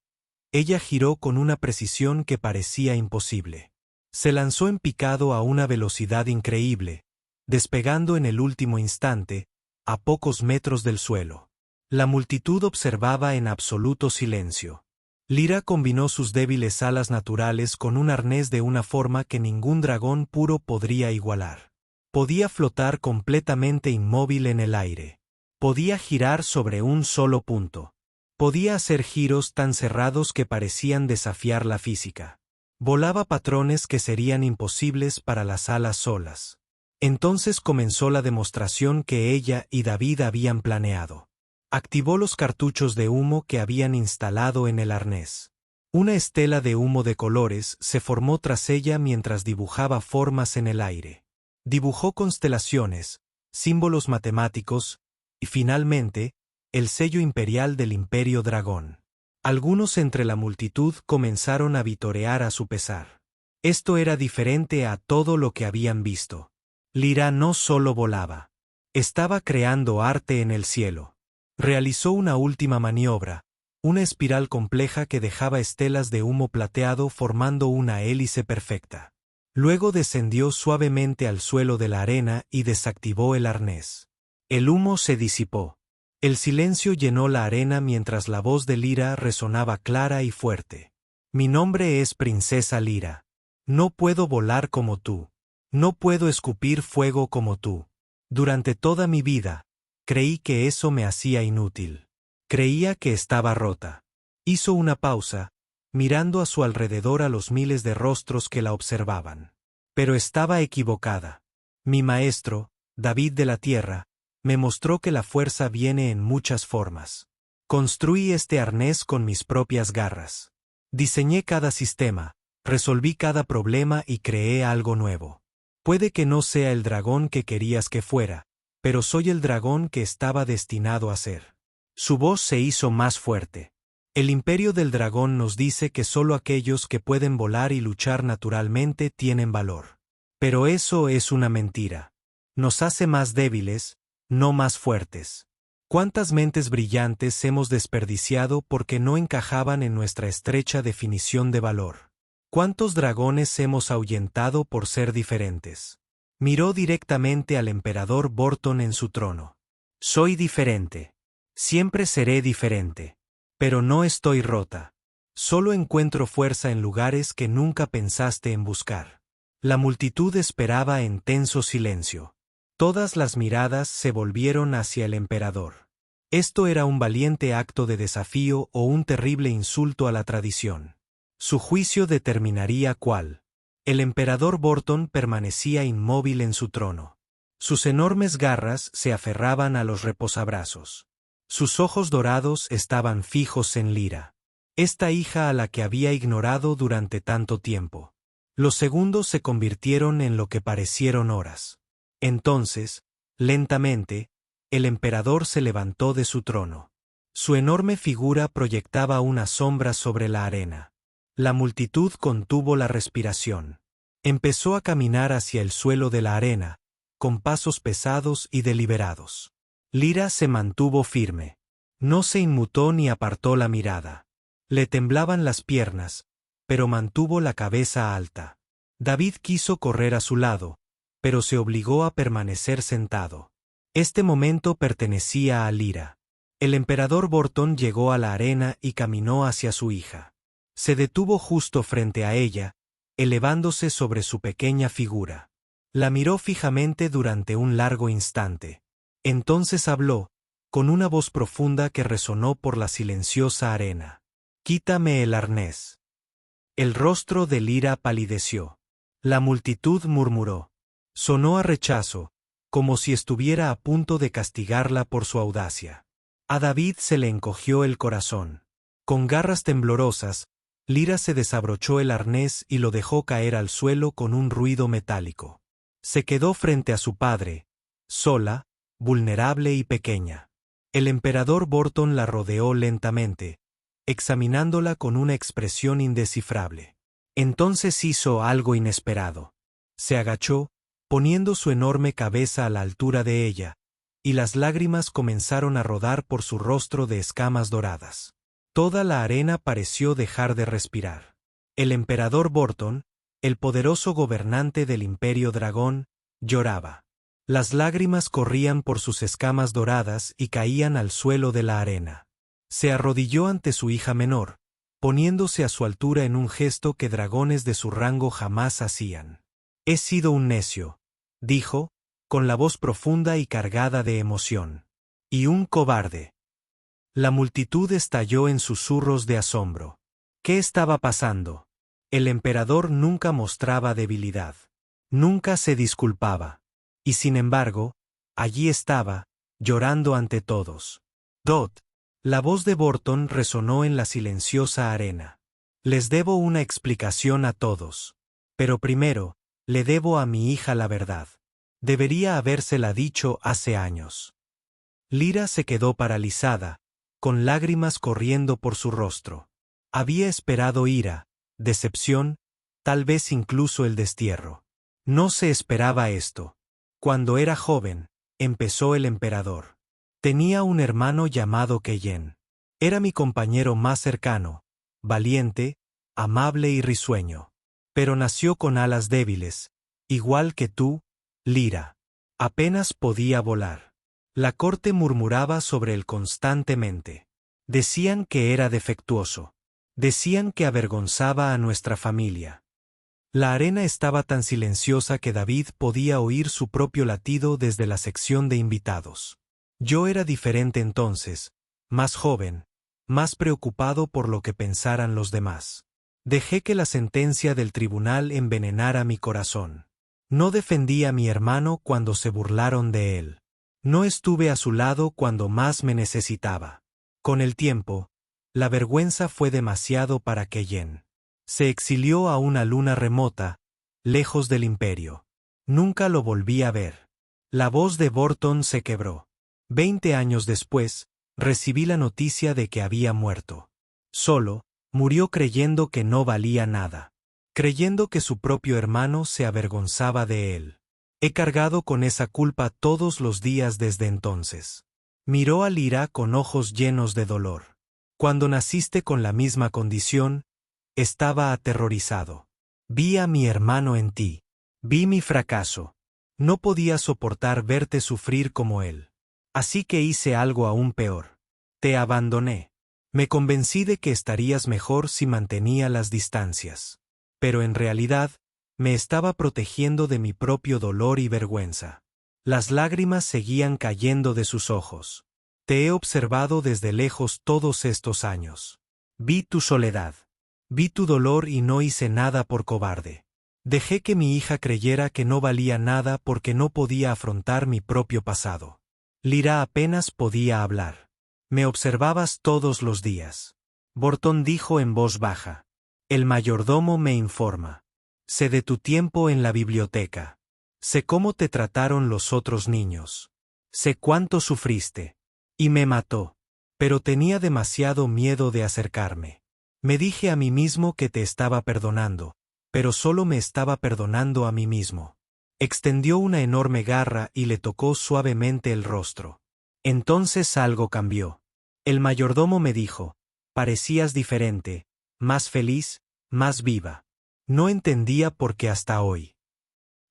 ella giró con una precisión que parecía imposible. Se lanzó en picado a una velocidad increíble, despegando en el último instante, a pocos metros del suelo. La multitud observaba en absoluto silencio. Lyra combinó sus débiles alas naturales con un arnés de una forma que ningún dragón puro podría igualar. Podía flotar completamente inmóvil en el aire. Podía girar sobre un solo punto. Podía hacer giros tan cerrados que parecían desafiar la física. Volaba patrones que serían imposibles para las alas solas. Entonces comenzó la demostración que ella y David habían planeado. Activó los cartuchos de humo que habían instalado en el arnés. Una estela de humo de colores se formó tras ella mientras dibujaba formas en el aire. Dibujó constelaciones, símbolos matemáticos, y finalmente, el sello imperial del Imperio Dragón. Algunos entre la multitud comenzaron a vitorear a su pesar. Esto era diferente a todo lo que habían visto. Lyra no solo volaba. Estaba creando arte en el cielo. Realizó una última maniobra, una espiral compleja que dejaba estelas de humo plateado formando una hélice perfecta. Luego descendió suavemente al suelo de la arena y desactivó el arnés. El humo se disipó. El silencio llenó la arena mientras la voz de Lyra resonaba clara y fuerte. «Mi nombre es Princesa Lyra. No puedo volar como tú. No puedo escupir fuego como tú. Durante toda mi vida, creí que eso me hacía inútil. Creía que estaba rota». Hizo una pausa, mirando a su alrededor a los miles de rostros que la observaban. Pero estaba equivocada. Mi maestro, David de la Tierra, me mostró que la fuerza viene en muchas formas. Construí este arnés con mis propias garras. Diseñé cada sistema, resolví cada problema y creé algo nuevo. Puede que no sea el dragón que querías que fuera, pero soy el dragón que estaba destinado a ser. Su voz se hizo más fuerte. El imperio del dragón nos dice que solo aquellos que pueden volar y luchar naturalmente tienen valor. Pero eso es una mentira. Nos hace más débiles, no más fuertes. ¿Cuántas mentes brillantes hemos desperdiciado porque no encajaban en nuestra estrecha definición de valor? ¿Cuántos dragones hemos ahuyentado por ser diferentes? Miró directamente al emperador Borton en su trono. Soy diferente. Siempre seré diferente. Pero no estoy rota. Solo encuentro fuerza en lugares que nunca pensaste en buscar. La multitud esperaba en tenso silencio. Todas las miradas se volvieron hacia el emperador. Esto era un valiente acto de desafío o un terrible insulto a la tradición. Su juicio determinaría cuál. El emperador Borton permanecía inmóvil en su trono. Sus enormes garras se aferraban a los reposabrazos. Sus ojos dorados estaban fijos en Lyra, esta hija a la que había ignorado durante tanto tiempo. Los segundos se convirtieron en lo que parecieron horas. Entonces, lentamente, el emperador se levantó de su trono. Su enorme figura proyectaba una sombra sobre la arena. La multitud contuvo la respiración. Empezó a caminar hacia el suelo de la arena, con pasos pesados y deliberados. Lyra se mantuvo firme. No se inmutó ni apartó la mirada. Le temblaban las piernas, pero mantuvo la cabeza alta. David quiso correr a su lado, pero se obligó a permanecer sentado. Este momento pertenecía a Lyra. El emperador Borton llegó a la arena y caminó hacia su hija. Se detuvo justo frente a ella, elevándose sobre su pequeña figura. La miró fijamente durante un largo instante. Entonces habló, con una voz profunda que resonó por la silenciosa arena. «Quítame el arnés». El rostro de Lyra palideció. La multitud murmuró. Sonó a rechazo, como si estuviera a punto de castigarla por su audacia. A David se le encogió el corazón. Con garras temblorosas, Lyra se desabrochó el arnés y lo dejó caer al suelo con un ruido metálico. Se quedó frente a su padre, sola, vulnerable y pequeña. El emperador Borton la rodeó lentamente, examinándola con una expresión indescifrable. Entonces hizo algo inesperado. Se agachó, poniendo su enorme cabeza a la altura de ella, y las lágrimas comenzaron a rodar por su rostro de escamas doradas. Toda la arena pareció dejar de respirar. El emperador Borton, el poderoso gobernante del Imperio Dragón, lloraba. Las lágrimas corrían por sus escamas doradas y caían al suelo de la arena. Se arrodilló ante su hija menor, poniéndose a su altura en un gesto que dragones de su rango jamás hacían. «He sido un necio», dijo, con la voz profunda y cargada de emoción. «Y un cobarde». La multitud estalló en susurros de asombro. ¿Qué estaba pasando? El emperador nunca mostraba debilidad. Nunca se disculpaba. Y sin embargo, allí estaba, llorando ante todos. «Dot». La voz de Borton resonó en la silenciosa arena. «Les debo una explicación a todos. Pero primero, le debo a mi hija la verdad. Debería habérsela dicho hace años». Lyra se quedó paralizada, con lágrimas corriendo por su rostro. Había esperado ira, decepción, tal vez incluso el destierro. No se esperaba esto. Cuando era joven, empezó el emperador. Tenía un hermano llamado Keyen. Era mi compañero más cercano, valiente, amable y risueño. Pero nació con alas débiles, igual que tú, Lyra. Apenas podía volar. La corte murmuraba sobre él constantemente. Decían que era defectuoso. Decían que avergonzaba a nuestra familia. La arena estaba tan silenciosa que David podía oír su propio latido desde la sección de invitados. Yo era diferente entonces, más joven, más preocupado por lo que pensaran los demás. Dejé que la sentencia del tribunal envenenara mi corazón. No defendí a mi hermano cuando se burlaron de él. No estuve a su lado cuando más me necesitaba. Con el tiempo, la vergüenza fue demasiado para Keyen. Se exilió a una luna remota, lejos del imperio. Nunca lo volví a ver. La voz de Borton se quebró. 20 años después, recibí la noticia de que había muerto. Solo, murió creyendo que no valía nada. Creyendo que su propio hermano se avergonzaba de él. He cargado con esa culpa todos los días desde entonces. Miró a Lyra con ojos llenos de dolor. Cuando naciste con la misma condición, estaba aterrorizado. Vi a mi hermano en ti. Vi mi fracaso. No podía soportar verte sufrir como él. Así que hice algo aún peor. Te abandoné. Me convencí de que estarías mejor si mantenía las distancias. Pero en realidad, me estaba protegiendo de mi propio dolor y vergüenza. Las lágrimas seguían cayendo de sus ojos. Te he observado desde lejos todos estos años. Vi tu soledad. Vi tu dolor y no hice nada por cobarde. Dejé que mi hija creyera que no valía nada porque no podía afrontar mi propio pasado. Lyra apenas podía hablar. Me observabas todos los días. Borton dijo en voz baja. El mayordomo me informa. Sé de tu tiempo en la biblioteca. Sé cómo te trataron los otros niños. Sé cuánto sufriste. Y me mató. Pero tenía demasiado miedo de acercarme. Me dije a mí mismo que te estaba perdonando, pero solo me estaba perdonando a mí mismo. Extendió una enorme garra y le tocó suavemente el rostro. Entonces algo cambió. El mayordomo me dijo, parecías diferente, más feliz, más viva. No entendía por qué hasta hoy.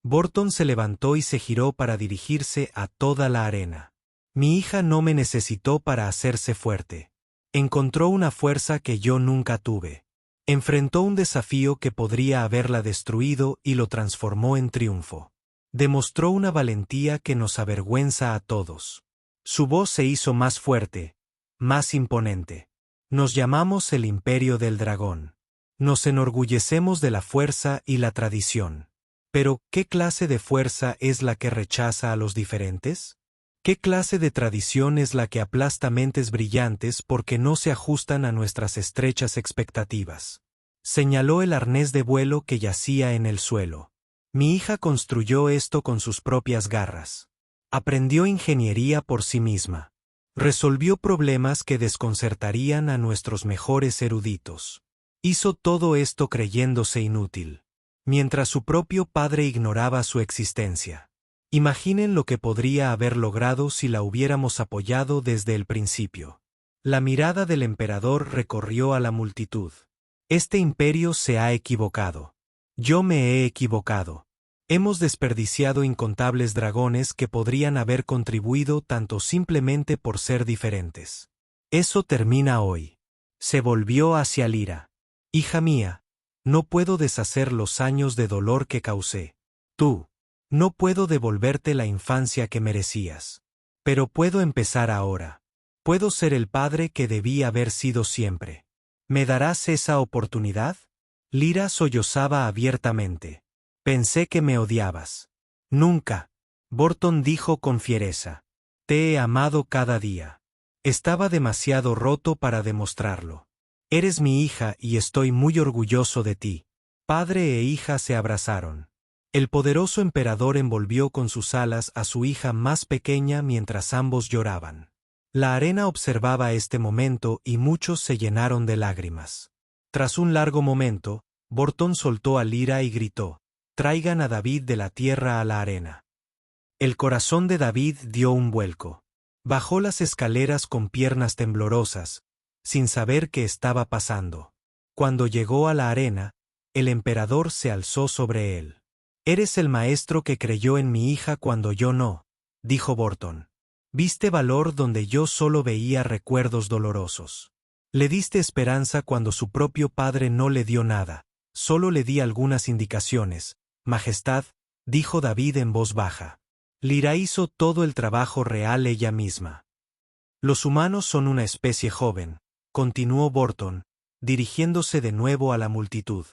Borton se levantó y se giró para dirigirse a toda la arena. Mi hija no me necesitó para hacerse fuerte. Encontró una fuerza que yo nunca tuve. Enfrentó un desafío que podría haberla destruido y lo transformó en triunfo. Demostró una valentía que nos avergüenza a todos. Su voz se hizo más fuerte, más imponente. Nos llamamos el Imperio del Dragón. Nos enorgullecemos de la fuerza y la tradición. Pero, ¿qué clase de fuerza es la que rechaza a los diferentes? ¿Qué clase de tradición es la que aplasta mentes brillantes porque no se ajustan a nuestras estrechas expectativas? Señaló el arnés de vuelo que yacía en el suelo. Mi hija construyó esto con sus propias garras. Aprendió ingeniería por sí misma. Resolvió problemas que desconcertarían a nuestros mejores eruditos. Hizo todo esto creyéndose inútil, mientras su propio padre ignoraba su existencia. Imaginen lo que podría haber logrado si la hubiéramos apoyado desde el principio. La mirada del emperador recorrió a la multitud. Este imperio se ha equivocado. Yo me he equivocado. Hemos desperdiciado incontables dragones que podrían haber contribuido tanto simplemente por ser diferentes. Eso termina hoy. Se volvió hacia Lyra. Hija mía, no puedo deshacer los años de dolor que causé. Tú. No puedo devolverte la infancia que merecías. Pero puedo empezar ahora. Puedo ser el padre que debí haber sido siempre. ¿Me darás esa oportunidad? Lyra sollozaba abiertamente. Pensé que me odiabas. Nunca. Borton dijo con fiereza. Te he amado cada día. Estaba demasiado roto para demostrarlo. Eres mi hija y estoy muy orgulloso de ti. Padre e hija se abrazaron. El poderoso emperador envolvió con sus alas a su hija más pequeña mientras ambos lloraban. La arena observaba este momento y muchos se llenaron de lágrimas. Tras un largo momento, Borton soltó a Lyra y gritó, «Traigan a David de la tierra a la arena». El corazón de David dio un vuelco. Bajó las escaleras con piernas temblorosas, sin saber qué estaba pasando. Cuando llegó a la arena, el emperador se alzó sobre él. «Eres el maestro que creyó en mi hija cuando yo no», dijo Borton. «Viste valor donde yo solo veía recuerdos dolorosos. Le diste esperanza cuando su propio padre no le dio nada, solo le di algunas indicaciones. Majestad», dijo David en voz baja. Lyra hizo todo el trabajo real ella misma. «Los humanos son una especie joven», continuó Borton, dirigiéndose de nuevo a la multitud.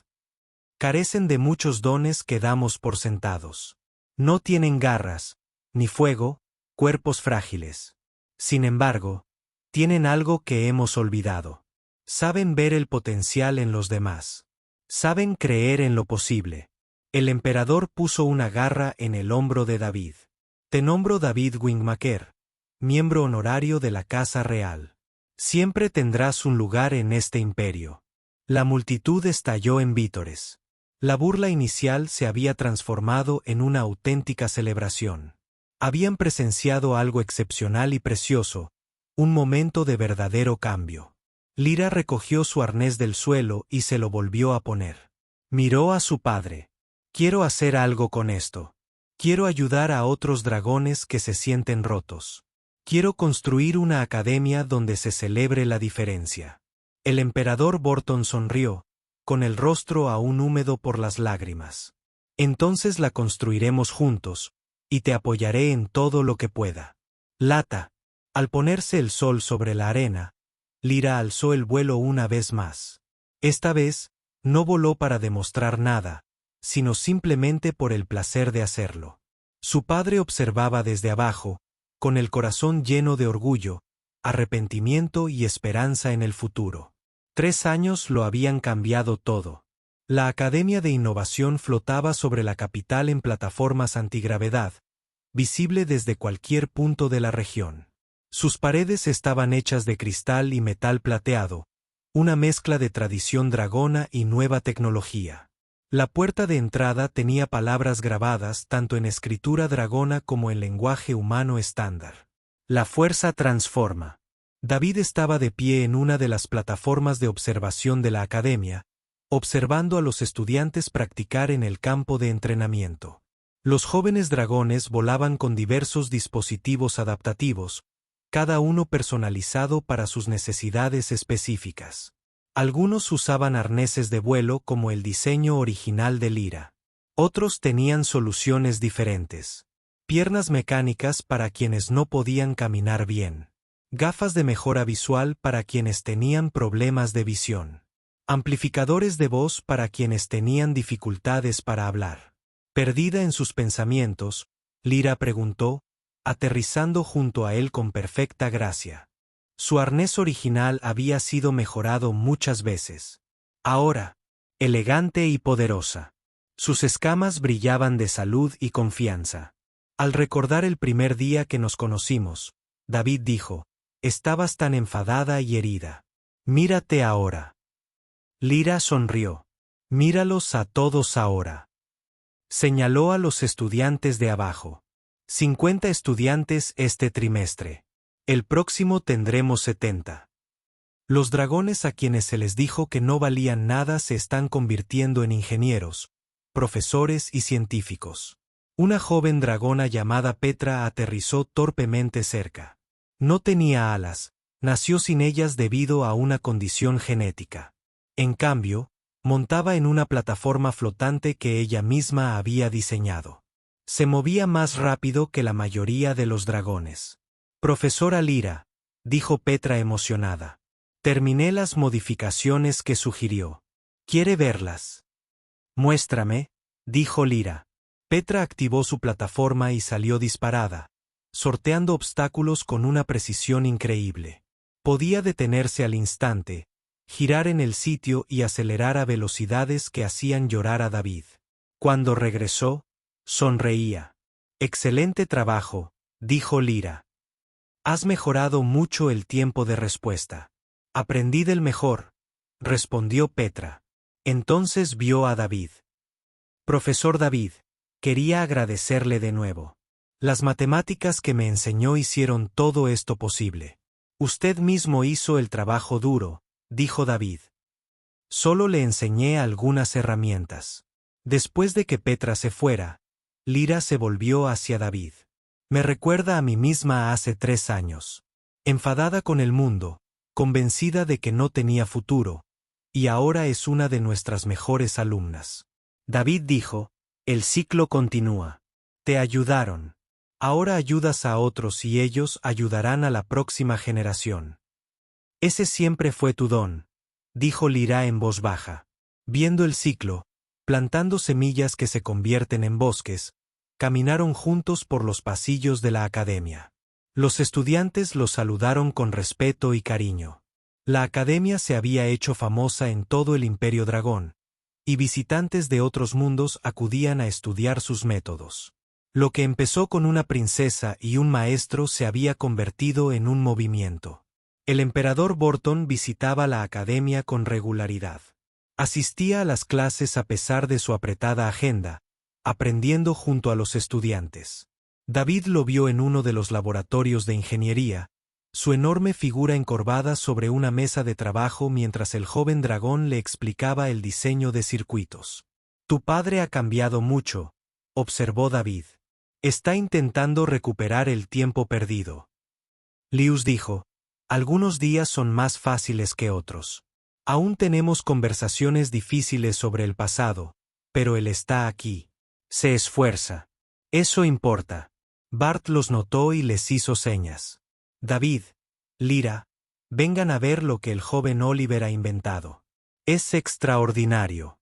«Carecen de muchos dones que damos por sentados. No tienen garras, ni fuego, cuerpos frágiles. Sin embargo, tienen algo que hemos olvidado. Saben ver el potencial en los demás. Saben creer en lo posible». El emperador puso una garra en el hombro de David. «Te nombro David Wingmaker, miembro honorario de la Casa Real. Siempre tendrás un lugar en este imperio. La multitud estalló en vítores. La burla inicial se había transformado en una auténtica celebración. Habían presenciado algo excepcional y precioso, un momento de verdadero cambio. Lyra recogió su arnés del suelo y se lo volvió a poner. Miró a su padre. Quiero hacer algo con esto. Quiero ayudar a otros dragones que se sienten rotos. Quiero construir una academia donde se celebre la diferencia. El emperador Borton sonrió, con el rostro aún húmedo por las lágrimas. Entonces la construiremos juntos, y te apoyaré en todo lo que pueda. Lata. Al ponerse el sol sobre la arena, Lyra alzó el vuelo una vez más. Esta vez, no voló para demostrar nada, sino simplemente por el placer de hacerlo. Su padre observaba desde abajo, con el corazón lleno de orgullo, arrepentimiento y esperanza en el futuro. 3 años lo habían cambiado todo. La Academia de Innovación flotaba sobre la capital en plataformas antigravedad, visible desde cualquier punto de la región. Sus paredes estaban hechas de cristal y metal plateado, una mezcla de tradición dragona y nueva tecnología. La puerta de entrada tenía palabras grabadas tanto en escritura dragona como en lenguaje humano estándar. La fuerza transforma. David estaba de pie en una de las plataformas de observación de la academia, observando a los estudiantes practicar en el campo de entrenamiento. Los jóvenes dragones volaban con diversos dispositivos adaptativos, cada uno personalizado para sus necesidades específicas. Algunos usaban arneses de vuelo como el diseño original de Lyra. Otros tenían soluciones diferentes. Piernas mecánicas para quienes no podían caminar bien. Gafas de mejora visual para quienes tenían problemas de visión. Amplificadores de voz para quienes tenían dificultades para hablar. Perdida en sus pensamientos, Lyra preguntó, aterrizando junto a él con perfecta gracia. Su arnés original había sido mejorado muchas veces. Ahora, elegante y poderosa. Sus escamas brillaban de salud y confianza. Al recordar el primer día que nos conocimos, David dijo, estabas tan enfadada y herida. Mírate ahora. Lyra sonrió. Míralos a todos ahora. Señaló a los estudiantes de abajo. 50 estudiantes este trimestre. El próximo tendremos 70. Los dragones a quienes se les dijo que no valían nada se están convirtiendo en ingenieros, profesores y científicos. Una joven dragona llamada Petra aterrizó torpemente cerca. No tenía alas, nació sin ellas debido a una condición genética. En cambio, montaba en una plataforma flotante que ella misma había diseñado. Se movía más rápido que la mayoría de los dragones. Profesora Lyra, dijo Petra emocionada. Terminé las modificaciones que sugirió. ¿Quiere verlas? Muéstrame, dijo Lyra. Petra activó su plataforma y salió disparada, sorteando obstáculos con una precisión increíble. Podía detenerse al instante, girar en el sitio y acelerar a velocidades que hacían llorar a David. Cuando regresó, sonreía. Excelente trabajo, dijo Lyra. Has mejorado mucho el tiempo de respuesta. Aprendí del mejor, respondió Petra. Entonces vio a David. Profesor David, quería agradecerle de nuevo. Las matemáticas que me enseñó hicieron todo esto posible. Usted mismo hizo el trabajo duro, dijo David. Solo le enseñé algunas herramientas. Después de que Petra se fuera, Lyra se volvió hacia David. Me recuerda a mí misma hace 3 años. Enfadada con el mundo, convencida de que no tenía futuro, y ahora es una de nuestras mejores alumnas. David dijo, el ciclo continúa. Te ayudaron. Ahora ayudas a otros y ellos ayudarán a la próxima generación. Ese siempre fue tu don, dijo Lyra en voz baja. Viendo el ciclo, plantando semillas que se convierten en bosques, caminaron juntos por los pasillos de la academia. Los estudiantes los saludaron con respeto y cariño. La academia se había hecho famosa en todo el Imperio Dragón, y visitantes de otros mundos acudían a estudiar sus métodos. Lo que empezó con una princesa y un maestro se había convertido en un movimiento. El emperador Borton visitaba la academia con regularidad. Asistía a las clases a pesar de su apretada agenda, aprendiendo junto a los estudiantes. David lo vio en uno de los laboratorios de ingeniería, su enorme figura encorvada sobre una mesa de trabajo mientras el joven dragón le explicaba el diseño de circuitos. «Tu padre ha cambiado mucho», observó David. «Está intentando recuperar el tiempo perdido». Lius dijo: «Algunos días son más fáciles que otros. Aún tenemos conversaciones difíciles sobre el pasado, pero él está aquí. Se esfuerza. Eso importa». Bart los notó y les hizo señas. «David, Lyra, vengan a ver lo que el joven Oliver ha inventado. Es extraordinario».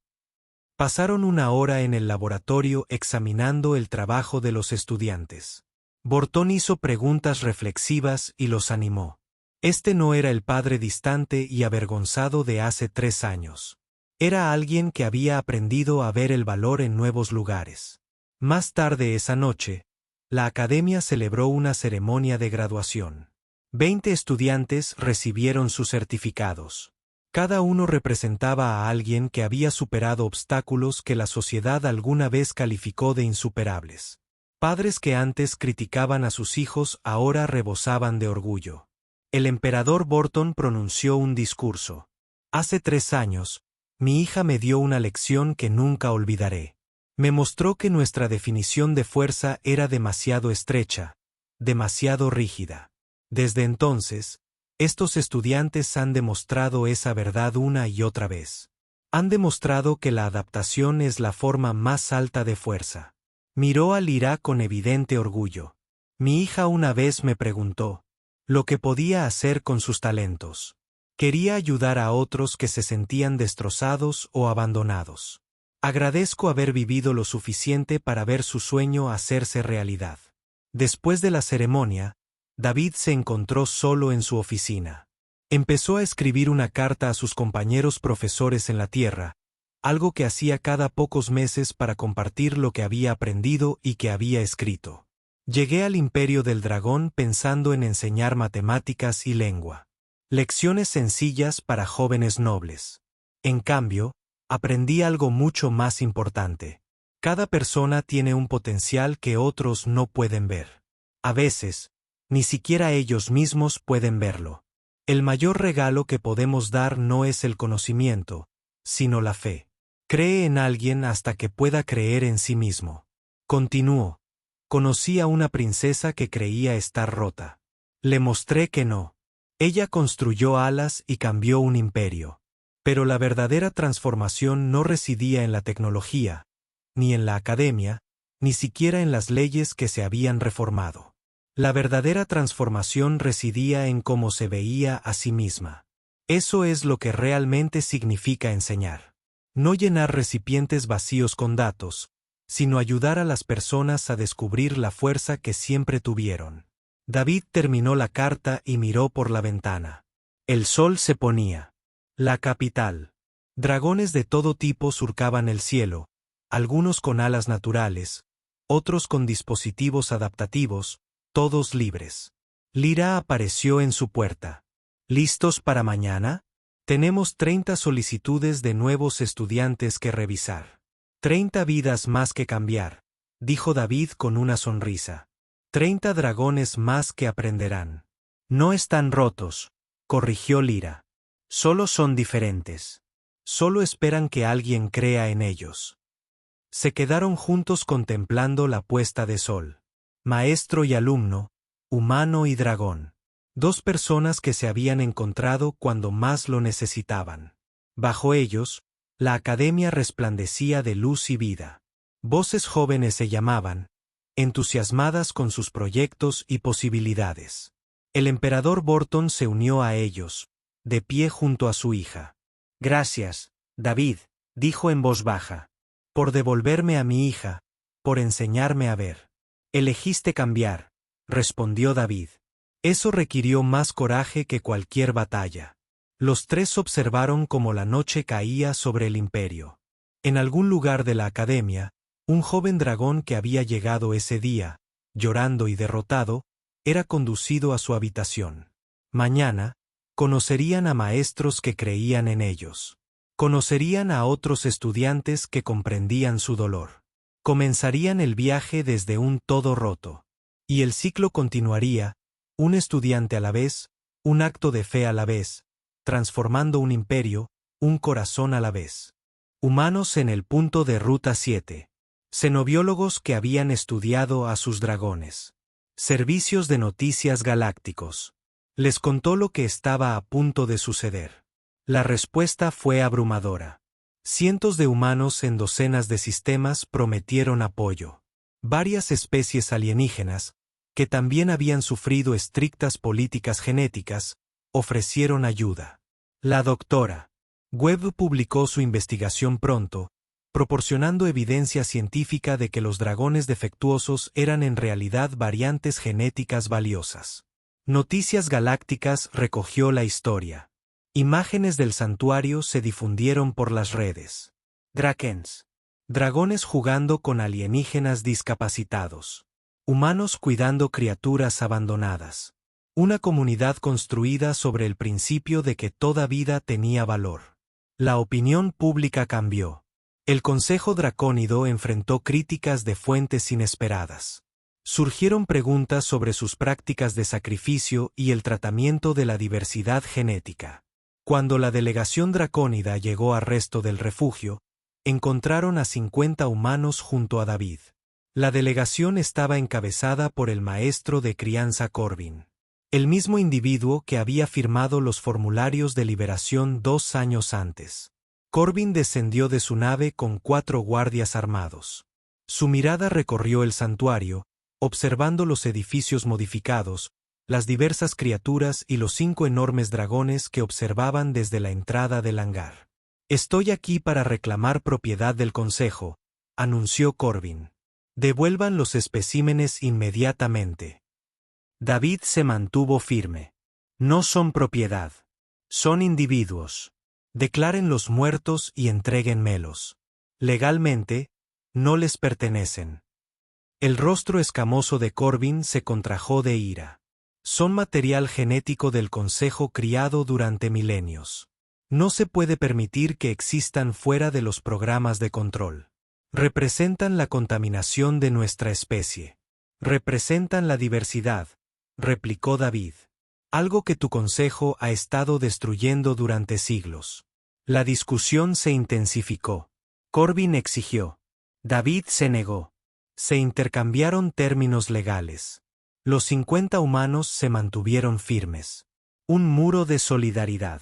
Pasaron una hora en el laboratorio examinando el trabajo de los estudiantes. Borton hizo preguntas reflexivas y los animó. Este no era el padre distante y avergonzado de hace 3 años. Era alguien que había aprendido a ver el valor en nuevos lugares. Más tarde esa noche, la academia celebró una ceremonia de graduación. 20 estudiantes recibieron sus certificados. Cada uno representaba a alguien que había superado obstáculos que la sociedad alguna vez calificó de insuperables. Padres que antes criticaban a sus hijos ahora rebosaban de orgullo. El emperador Borton pronunció un discurso. «Hace 3 años, mi hija me dio una lección que nunca olvidaré. Me mostró que nuestra definición de fuerza era demasiado estrecha, demasiado rígida. Desde entonces, estos estudiantes han demostrado esa verdad una y otra vez. Han demostrado que la adaptación es la forma más alta de fuerza». Miró a Lyra con evidente orgullo. «Mi hija una vez me preguntó lo que podía hacer con sus talentos. Quería ayudar a otros que se sentían destrozados o abandonados. Agradezco haber vivido lo suficiente para ver su sueño hacerse realidad». Después de la ceremonia, David se encontró solo en su oficina. Empezó a escribir una carta a sus compañeros profesores en la Tierra, algo que hacía cada pocos meses para compartir lo que había aprendido y que había escrito. «Llegué al Imperio del Dragón pensando en enseñar matemáticas y lengua. Lecciones sencillas para jóvenes nobles. En cambio, aprendí algo mucho más importante. Cada persona tiene un potencial que otros no pueden ver. A veces, ni siquiera ellos mismos pueden verlo. El mayor regalo que podemos dar no es el conocimiento, sino la fe. Cree en alguien hasta que pueda creer en sí mismo». Continuó. «Conocí a una princesa que creía estar rota. Le mostré que no. Ella construyó alas y cambió un imperio. Pero la verdadera transformación no residía en la tecnología, ni en la academia, ni siquiera en las leyes que se habían reformado. La verdadera transformación residía en cómo se veía a sí misma. Eso es lo que realmente significa enseñar. No llenar recipientes vacíos con datos, sino ayudar a las personas a descubrir la fuerza que siempre tuvieron». David terminó la carta y miró por la ventana. El sol se ponía. La capital. Dragones de todo tipo surcaban el cielo, algunos con alas naturales, otros con dispositivos adaptativos, todos libres. Lyra apareció en su puerta. «¿Listos para mañana? Tenemos 30 solicitudes de nuevos estudiantes que revisar. 30 vidas más que cambiar», dijo David con una sonrisa. 30 dragones más que aprenderán. «No están rotos», corrigió Lyra. «Solo son diferentes. Solo esperan que alguien crea en ellos». Se quedaron juntos contemplando la puesta de sol. Maestro y alumno, humano y dragón. 2 personas que se habían encontrado cuando más lo necesitaban. Bajo ellos, la academia resplandecía de luz y vida. Voces jóvenes se llamaban, entusiasmadas con sus proyectos y posibilidades. El emperador Borton se unió a ellos, de pie junto a su hija. «Gracias, David», dijo en voz baja, «por devolverme a mi hija, por enseñarme a ver». «Elegiste cambiar», respondió David. Eso requirió más coraje que cualquier batalla. Los 3 observaron cómo la noche caía sobre el imperio. En algún lugar de la academia, un joven dragón que había llegado ese día, llorando y derrotado, era conducido a su habitación. «Mañana», Conocerían a maestros que creían en ellos. Conocerían a otros estudiantes que comprendían su dolor. Comenzarían el viaje desde un todo roto. Y el ciclo continuaría, un estudiante a la vez, un acto de fe a la vez, transformando un imperio, un corazón a la vez. Humanos en el punto de ruta 7. Xenobiólogos que habían estudiado a sus dragones. Servicios de noticias galácticos. Les contó lo que estaba a punto de suceder. La respuesta fue abrumadora. Cientos de humanos en docenas de sistemas prometieron apoyo. Varias especies alienígenas, que también habían sufrido estrictas políticas genéticas, ofrecieron ayuda. La doctora Webb publicó su investigación pronto, proporcionando evidencia científica de que los dragones defectuosos eran en realidad variantes genéticas valiosas. Noticias Galácticas recogió la historia. Imágenes del santuario se difundieron por las redes. Drakens. Dragones jugando con alienígenas discapacitados. Humanos cuidando criaturas abandonadas. Una comunidad construida sobre el principio de que toda vida tenía valor. La opinión pública cambió. El Consejo Dracónido enfrentó críticas de fuentes inesperadas. Surgieron preguntas sobre sus prácticas de sacrificio y el tratamiento de la diversidad genética. Cuando la delegación dracónida llegó al resto del refugio, encontraron a 50 humanos junto a David. La delegación estaba encabezada por el maestro de crianza Corbin. El mismo individuo que había firmado los formularios de liberación 2 años antes. Corbin descendió de su nave con 4 guardias armados. Su mirada recorrió el santuario, observando los edificios modificados, las diversas criaturas y los 5 enormes dragones que observaban desde la entrada del hangar. «Estoy aquí para reclamar propiedad del Consejo», anunció Corbin. «Devuelvan los especímenes inmediatamente». David se mantuvo firme. «No son propiedad. Son individuos. Declárenlos muertos y entréguenmelos. Legalmente, no les pertenecen». El rostro escamoso de Corbin se contrajo de ira. Son material genético del Consejo criado durante milenios. No se puede permitir que existan fuera de los programas de control. Representan la contaminación de nuestra especie. Representan la diversidad, replicó David. Algo que tu Consejo ha estado destruyendo durante siglos. La discusión se intensificó. Corbin exigió. David se negó. Se intercambiaron términos legales. Los 50 humanos se mantuvieron firmes. Un muro de solidaridad.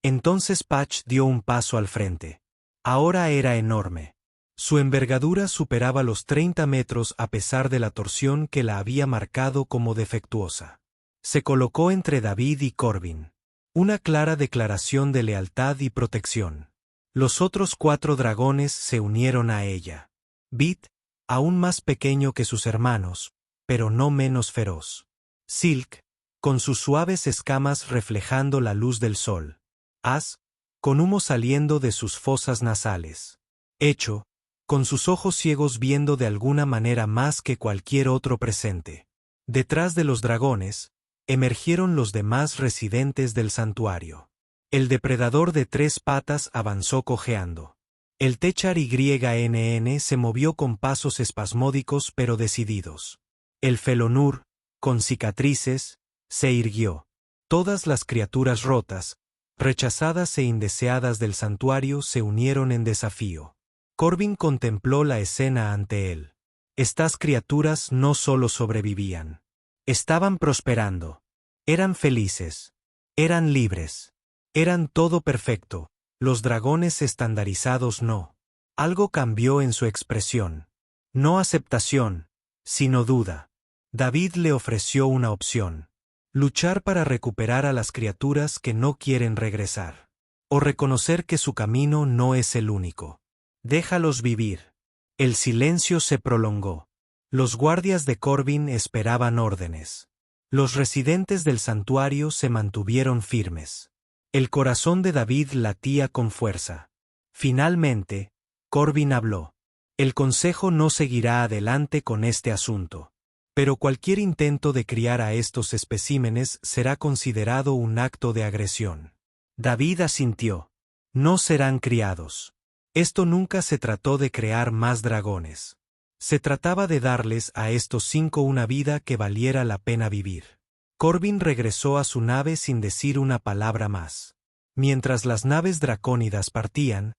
Entonces Patch dio un paso al frente. Ahora era enorme. Su envergadura superaba los 30 metros a pesar de la torsión que la había marcado como defectuosa. Se colocó entre David y Corbin. Una clara declaración de lealtad y protección. Los otros 4 dragones se unieron a ella. Bit, aún más pequeño que sus hermanos, pero no menos feroz. Silk, con sus suaves escamas reflejando la luz del sol. As, con humo saliendo de sus fosas nasales. Echo, con sus ojos ciegos viendo de alguna manera más que cualquier otro presente. Detrás de los dragones, emergieron los demás residentes del santuario. El depredador de 3 patas avanzó cojeando. El Techar YNN se movió con pasos espasmódicos pero decididos. El Felonur, con cicatrices, se irguió. Todas las criaturas rotas, rechazadas e indeseadas del santuario se unieron en desafío. Corbin contempló la escena ante él. Estas criaturas no solo sobrevivían. Estaban prosperando. Eran felices. Eran libres. Eran todo perfecto. Los dragones estandarizados no. Algo cambió en su expresión. No aceptación, sino duda. David le ofreció una opción. Luchar para recuperar a las criaturas que no quieren regresar. O reconocer que su camino no es el único. Déjalos vivir. El silencio se prolongó. Los guardias de Corbin esperaban órdenes. Los residentes del santuario se mantuvieron firmes. El corazón de David latía con fuerza. Finalmente, Corbin habló. El Consejo no seguirá adelante con este asunto. Pero cualquier intento de criar a estos especímenes será considerado un acto de agresión. David asintió. No serán criados. Esto nunca se trató de crear más dragones. Se trataba de darles a estos 5 una vida que valiera la pena vivir. Corbin regresó a su nave sin decir una palabra más. Mientras las naves dracónidas partían,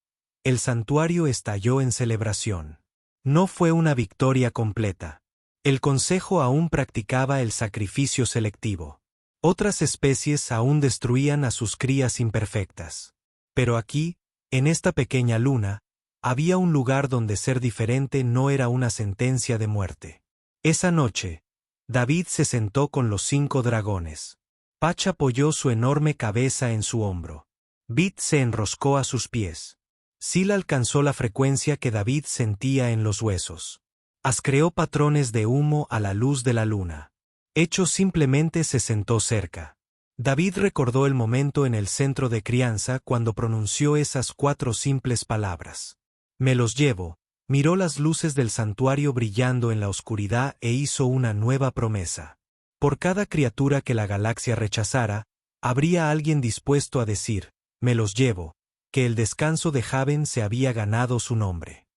el santuario estalló en celebración. No fue una victoria completa. El Consejo aún practicaba el sacrificio selectivo. Otras especies aún destruían a sus crías imperfectas. Pero aquí, en esta pequeña luna, había un lugar donde ser diferente no era una sentencia de muerte. Esa noche, David se sentó con los 5 dragones. Patch apoyó su enorme cabeza en su hombro. Bit se enroscó a sus pies. Sil alcanzó la frecuencia que David sentía en los huesos. As creó patrones de humo a la luz de la luna. Hecho simplemente se sentó cerca. David recordó el momento en el centro de crianza cuando pronunció esas 4 simples palabras. Me los llevo. Miró las luces del santuario brillando en la oscuridad e hizo una nueva promesa. Por cada criatura que la galaxia rechazara, habría alguien dispuesto a decir, me los llevo, que el descanso de Haven se había ganado su nombre.